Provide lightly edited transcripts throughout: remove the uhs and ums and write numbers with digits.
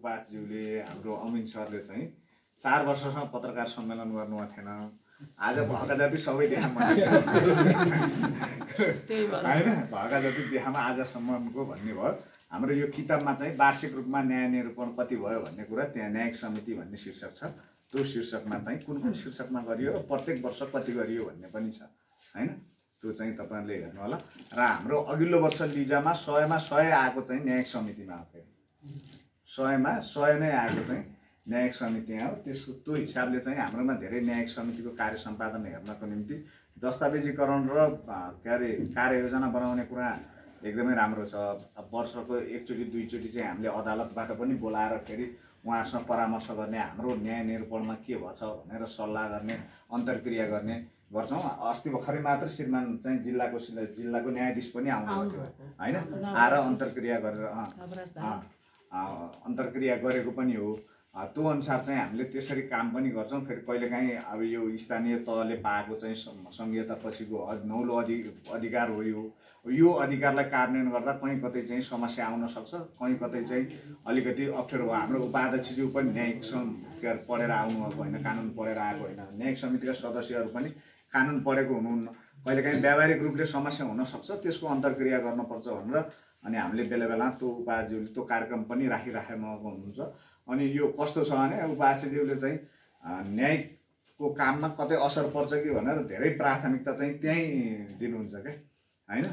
बातज्यूले हाम्रो अमिन सरले चाहिँ 4 वर्षसम्म पत्रकार सम्मेलन गर्नुभएको थिएन। आज भएका जति सबै देखामा होइन भएका जति देखामा आजसम्मको भन्ने भयो। हाम्रो यो किताबमा चाहिँ वार्षिक रूपमा न्याय निरूपण कति भयो भन्ने कुरा त्यहाँ न्यायिक समिति भन्ने शीर्षक छ। त्यो शीर्षकमा चाहिँ कुन कुन शीर्षकमा गरियो र प्रत्येक वर्ष कति गरियो भन्ने पनि छ हैन। त्यो चाहिँ तपाईहरुले हेर्नु होला। र हाम्रो अघिल्लो वर्ष लिजामा 100 मा 100 आएको चाहिँ न्यायिक समितिमा आयो। 100 मा 100 नै आएको चाहिँ न्यायिक समिति हो। त्यसको त्यो हिसाबले चाहिँ हाम्रोमा धेरै न्यायिक समितिको कार्य सम्पादन हेर्नको निम्ति दस्तावेजीकरण र कार्ययोजना बनाउने कुरा एकदमै राम्रो छ। वर्षको एकचोटि दुईचोटि चाहिँ हामीले अदालतबाट पनि बोलाएर फेरि उहाँसँग परामर्श गर्ने, हाम्रो न्याय निरूपणमा के भछ भनेर सल्लाह गर्ने, अन्तर्क्रिया गर्ने गर्छौं। अस्ति भर्खरै मात्र श्रीमान चाहिँ जिल्लाको न्यायाधीश पनि आउनुभएको थियो हैन। आएर अन्तर्क्रिया गरेर अन्तर्क्रिया गरेको पनि हो। त्यो अनुसार चाहिँ हामीले त्यसरी काम पनि गर्छौं। फेरि कहिलेकाहीँ अब यो स्थानीय तहले पाएको चाहिँ संघीयता पछिको नौलो अधिकार हो। यो अधिकारलाई कार्यान्वयन गर्दा कहीँ कतै चाहिँ समस्या आउन सक्छ, कहीँ कतै चाहिँ अलिकति अप्ठ्यारो हो। हाम्रो उपाध्यक्षज्यू पनि न्यायिक पढेर आउनुभएको होइन, कानुन पढेर आएको होइन। न्यायिक समितिका सदस्यहरू पनि कानुन पढेको हुनुहुन्न। कहिलेकाहीँ व्यावहारिक रूपले समस्या हुन सक्छ, त्यसको अन्तर्क्रिया गर्नुपर्छ भनेर अनि हामीले बेला बेला त्यो उपाध्यक्षज्यूले त्यो कार्यक्रम पनि राखिराखेको हुनुहुन्छ। अनि यो कस्तो छ भने उपाध्यक्षज्यूले चाहिँ न्यायिकको काममा कतै असर पर्छ कि भनेर धेरै प्राथमिकता चाहिँ त्यही दिनुहुन्छ के हैन।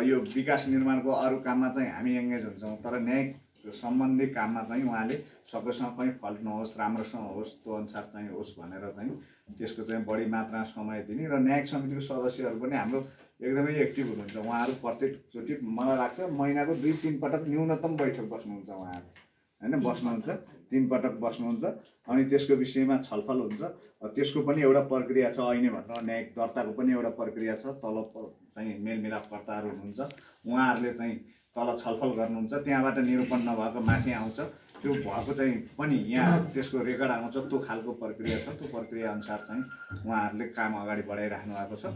यो विकास निर्माणको अरू काममा चाहिँ हामी एङ्गेज हुन्छौँ, तर न्यायिक सम्बन्धी काममा चाहिँ उहाँले सबैसँग कहीँ फल्ट नहोस्, राम्रोसँग होस्, त्यो अनुसार चाहिँ होस् भनेर चाहिँ त्यसको चाहिँ बढी मात्रामा समय दिने। र न्यायिक समितिको सदस्यहरू पनि हाम्रो एकदमै एक्टिभ हुनुहुन्छ। उहाँहरू प्रत्येकचोटि मलाई लाग्छ महिनाको 2-3 पटक न्यूनतम बैठक बस्नुहुन्छ उहाँहरू हैन। बस्नुहुन्छ 3 पटक बस्नुहुन्छ अनि त्यसको विषयमा छलफल हुन्छ। त्यसको पनि एउटा प्रक्रिया छ। ऐन भन्दा न्यायिक दर्ताको पनि एउटा प्रक्रिया छ। तल चाहिँ मेलमिलापकर्ताहरू हुनुहुन्छ, उहाँहरूले चाहिँ तल छलफल गर्नुहुन्छ, त्यहाँबाट निरूपण नभएको माथि आउँछ, त्यो भएको चाहिँ पनि यहाँ त्यसको रेकर्ड आउँछ। त्यो खालको प्रक्रिया छ। त्यो प्रक्रिया अनुसार चाहिँ उहाँहरूले काम अगाडि बढाइराख्नु भएको छ।